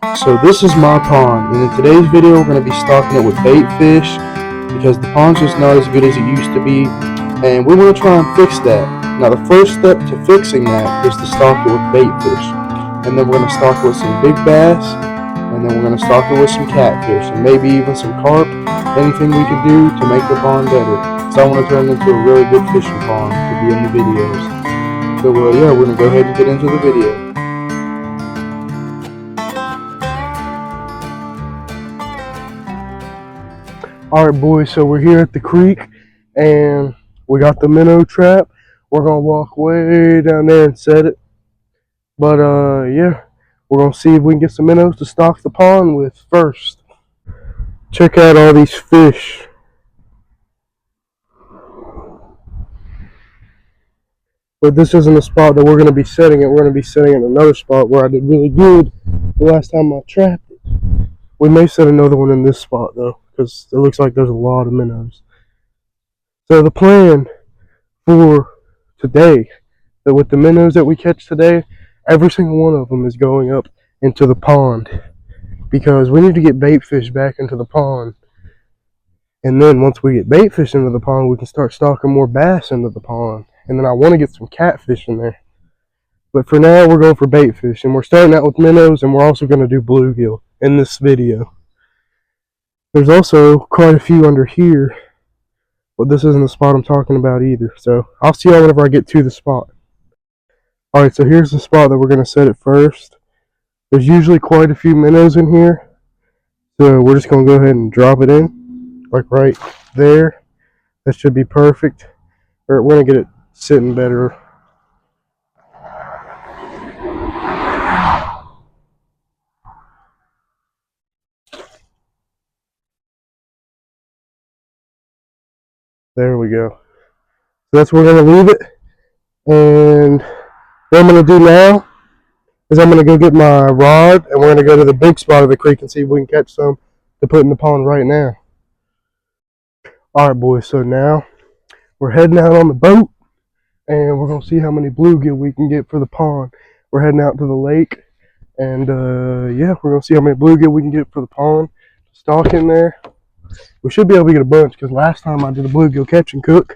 So this is my pond, and in today's video we're going to be stocking it with bait fish because the pond's just not as good as it used to be, and we want to try and fix that. Now the first step to fixing that is to stock it with bait fish, and then we're going to stock it with some big bass, and then we're going to stock it with some catfish, and maybe even some carp, anything we can do to make the pond better. So I want to turn it into a really good fishing pond to be in the videos. So yeah, we're going to go ahead and get into the video. Alright boys, so we're here at the creek and we got the minnow trap. We're gonna walk way down there and set it. But yeah, we're gonna see if we can get some minnows to stock the pond with first. Check out all these fish. But this isn't the spot that we're gonna be setting it. We're gonna be setting it in another spot where I did really good the last time I trapped it. We may set another one in this spot though, because it looks like there's a lot of minnows. So the plan for today, that with the minnows that we catch today, every single one of them is going up into the pond because we need to get bait fish back into the pond. And then once we get bait fish into the pond, we can start stocking more bass into the pond. And then I want to get some catfish in there. But for now, we're going for bait fish. And we're starting out with minnows, and we're also going to do bluegill in this video. There's also quite a few under here, but this isn't the spot I'm talking about either. So I'll see y'all whenever I get to the spot. Alright, so here's the spot that we're going to set it first. There's usually quite a few minnows in here, so we're just going to go ahead and drop it in, like right there. That should be perfect. We're going to get it sitting better. There we go. So that's where we're going to leave it. And what I'm going to do now is I'm going to go get my rod, and we're going to go to the big spot of the creek and see if we can catch some to put in the pond right now. Alright boys, so now we're heading out on the boat, and we're going to see how many bluegill we can get for the pond. We're heading out to the lake, and yeah, we're going to see how many bluegill we can get for the pond. Stock in there. We should be able to get a bunch, because last time I did a bluegill catch and cook,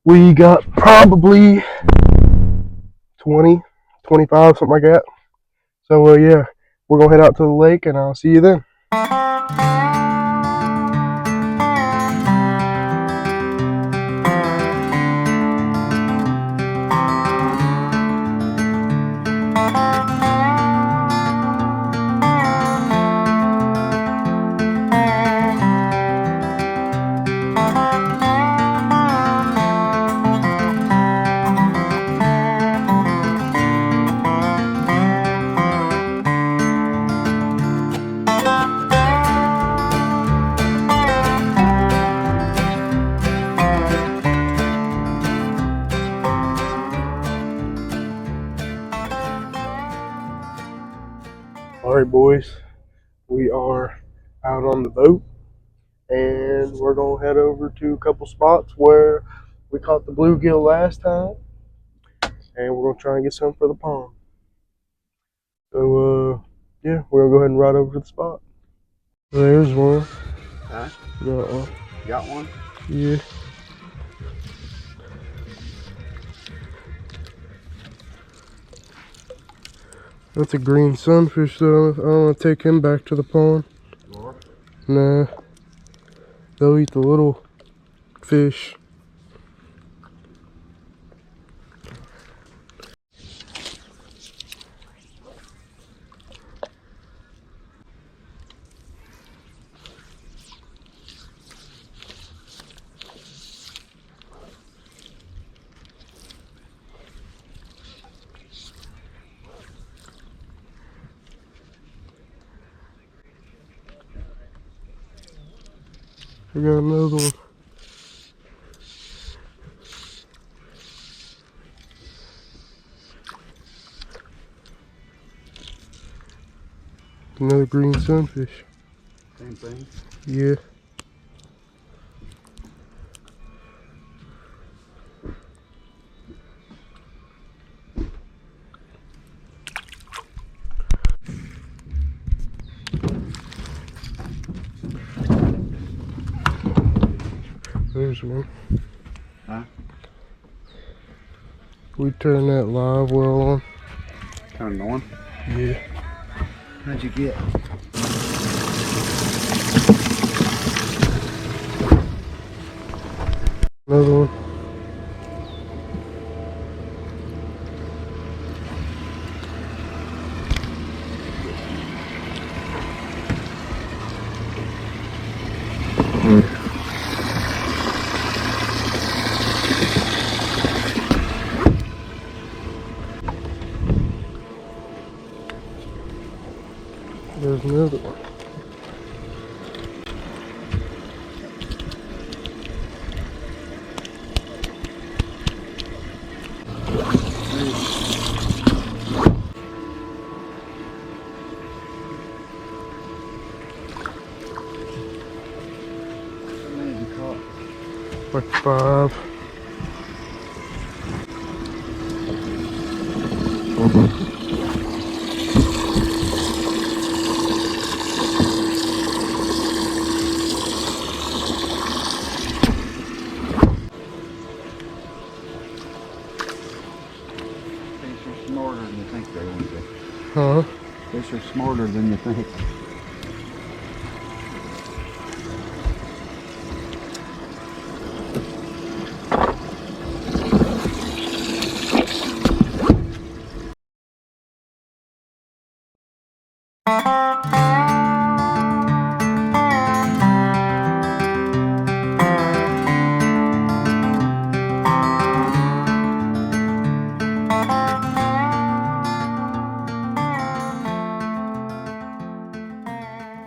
we got probably 20, 25, something like that. So yeah, we're going to head out to the lake, and I'll see you then. Alright boys, we are out on the boat, and we're going to head over to a couple spots where we caught the bluegill last time, and we're going to try and get some for the pond. So yeah, we're going to go ahead and ride over to the spot. There's one. Huh? Got one. Got one? Yeah. That's a green sunfish though. I don't want to take him back to the pond. Or? Nah. They'll eat the little fish. I got another one. Another green sunfish. Same thing? Yeah. goes, man. Huh? We turn that live well on. Turn it on? Yeah. How'd you get? Another one. There's another one. How many have you caught? Like 5. Fish are smarter than you think they would be. Huh? Fish are smarter than you think.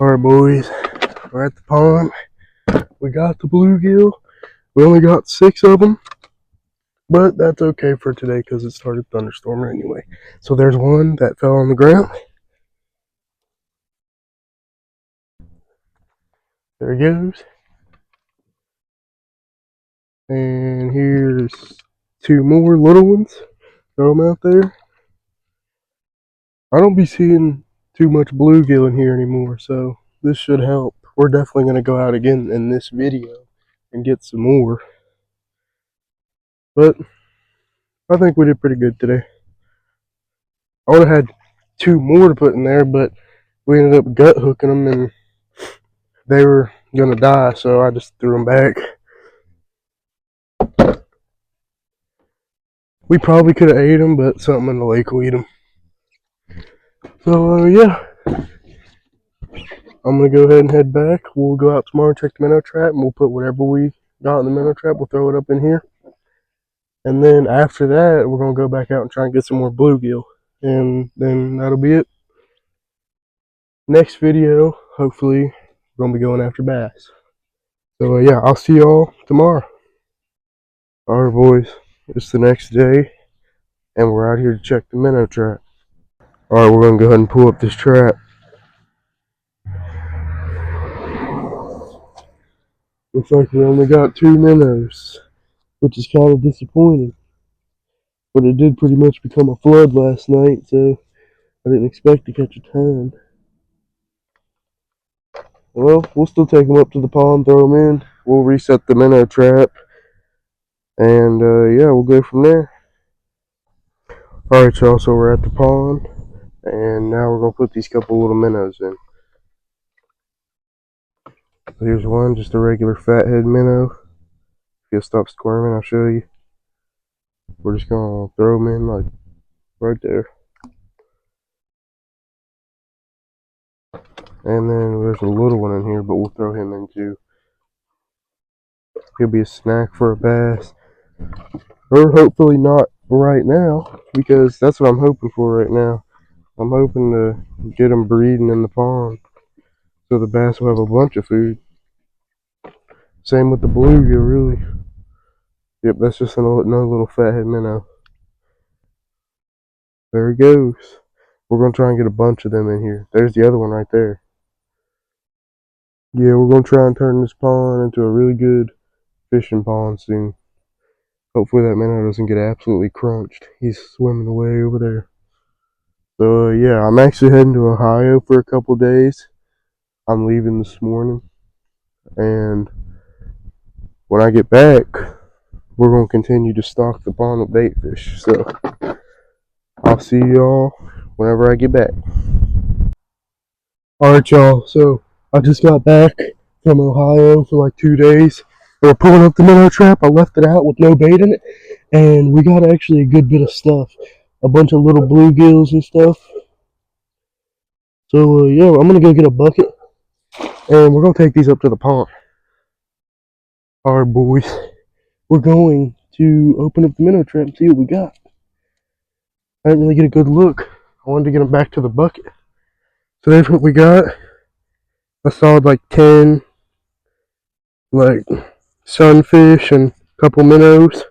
Alright, boys. We're at the pond. We got the bluegill. We only got 6 of them. But that's okay for today because it started thunderstorming anyway. So there's one that fell on the ground. There he goes. And here's 2 more little ones. Throw them out there. I don't be seeing too much bluegill in here anymore, so this should help. We're definitely going to go out again in this video and get some more. But I think we did pretty good today. I would have had 2 more to put in there, but we ended up gut hooking them and they were going to die, so I just threw them back. We probably could have ate them, but something in the lake will eat them. So, yeah. I'm going to go ahead and head back. We'll go out tomorrow and check the minnow trap, and we'll put whatever we got in the minnow trap, we'll throw it up in here. And then after that, we're going to go back out and try and get some more bluegill. And then that'll be it. Next video, hopefully, we're going to be going after bass. So, yeah, I'll see y'all tomorrow. Alright, boys. It's the next day, and we're out here to check the minnow trap. Alright, we're going to go ahead and pull up this trap. Looks like we only got 2 minnows, which is kind of disappointing. But it did pretty much become a flood last night, so I didn't expect to catch a ton. Well, we'll still take them up to the pond, throw them in. We'll reset the minnow trap, and yeah, we'll go from there. Alright, y'all, so we're at the pond, and now we're going to put these couple little minnows in. Here's one, just a regular fathead minnow. If you'll stop squirming, I'll show you. We're just going to throw them in, like, right there. And then there's a little one in here, but we'll throw him in too. He'll be a snack for a bass. Or hopefully not right now, because that's what I'm hoping for right now. I'm hoping to get them breeding in the pond, so the bass will have a bunch of food. Same with the bluegill, really. Yep, that's just another little fathead minnow. There he goes. We're going to try and get a bunch of them in here. There's the other one right there. Yeah, we're going to try and turn this pond into a really good fishing pond soon. Hopefully that minnow doesn't get absolutely crunched. He's swimming away over there. So yeah, I'm actually heading to Ohio for a couple days. I'm leaving this morning, and when I get back, we're going to continue to stock the pond with bait fish. So I'll see y'all whenever I get back. Alright, y'all. So I just got back from Ohio for like 2 days. We're pulling up the minnow trap. I left it out with no bait in it, and we got actually a good bit of stuff. A bunch of little bluegills and stuff. So yeah, I'm gonna go get a bucket, and we're gonna take these up to the pond. Alright, boys. We're going to open up the minnow trap and see what we got. I didn't really get a good look. I wanted to get them back to the bucket. So there's what we got. I saw like 10 like sunfish and a couple minnows.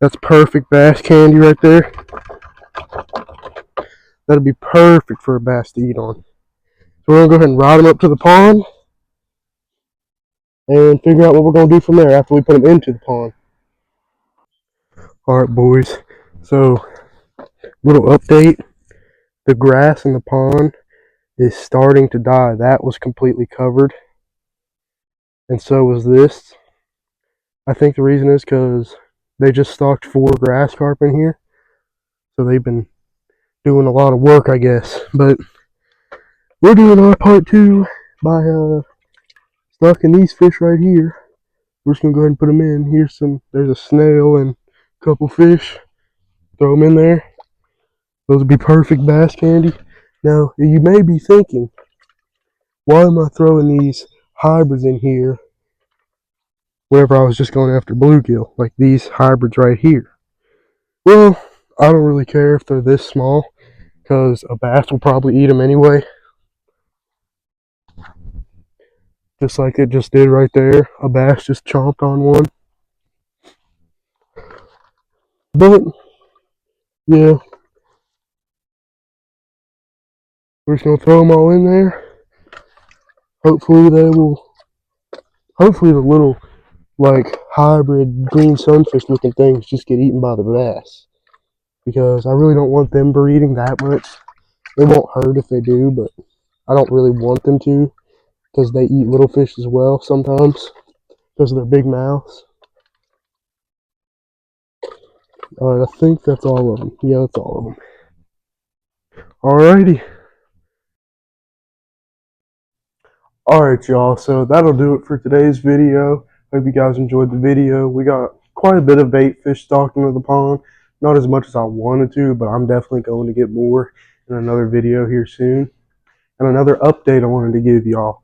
That's perfect bass candy right there. That'd be perfect for a bass to eat on. So we're gonna go ahead and ride them up to the pond and figure out what we're gonna do from there after we put them into the pond. Alright, boys. So, little update. The grass in the pond is starting to die. That was completely covered, and so was this. I think the reason is because they just stocked 4 grass carp in here, so they've been doing a lot of work, I guess. But we're doing our part too by stocking these fish right here. We're just gonna go ahead and put them in. There's a snail and a couple fish. Throw them in there. Those would be perfect bass candy. Now, you may be thinking, why am I throwing these hybrids in here whenever I was just going after bluegill, like these hybrids right here? Well, I don't really care if they're this small, because a bass will probably eat them anyway. Just like it just did right there. A bass just chomped on one. But, yeah. We're just going to throw them all in there. Hopefully the little, like, hybrid green sunfish looking things just get eaten by the bass. Because I really don't want them breeding that much. It won't hurt if they do, but I don't really want them to, because they eat little fish as well sometimes, because of their big mouths. Alright, I think that's all of them. Yeah, that's all of them. Alrighty. Alright, y'all, so that'll do it for today's video. Hope you guys enjoyed the video. We got quite a bit of bait fish stocked into the pond. Not as much as I wanted to, but I'm definitely going to get more in another video here soon. And another update I wanted to give y'all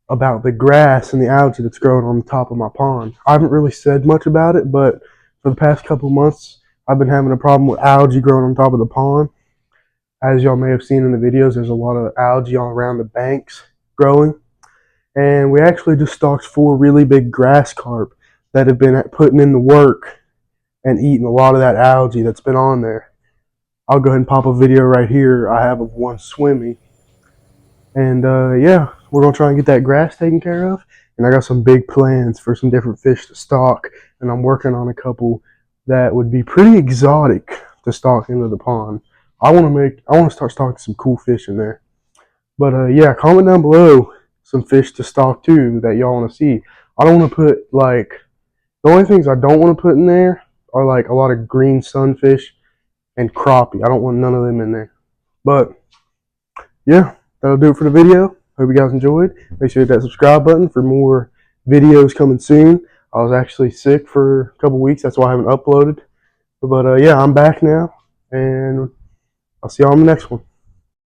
about the grass and the algae that's growing on the top of my pond. I haven't really said much about it, but for the past couple months, I've been having a problem with algae growing on top of the pond. As y'all may have seen in the videos, there's a lot of algae all around the banks growing. And we actually just stocked 4 really big grass carp that have been putting in the work and eating a lot of that algae that's been on there. I'll go ahead and pop a video right here I have of one swimming. And yeah, we're going to try and get that grass taken care of. And I got some big plans for some different fish to stock. And I'm working on a couple that would be pretty exotic to stock into the pond. I want to start stocking some cool fish in there. But yeah, comment down below some fish to stock too that y'all want to see. I don't want to put the only things I don't want to put in there are like a lot of green sunfish and crappie. I don't want none of them in there. But yeah, that'll do it for the video. Hope you guys enjoyed. Make sure to hit that subscribe button for more videos coming soon. I was actually sick for a couple weeks. That's why I haven't uploaded. But yeah, I'm back now. And I'll see y'all on the next one.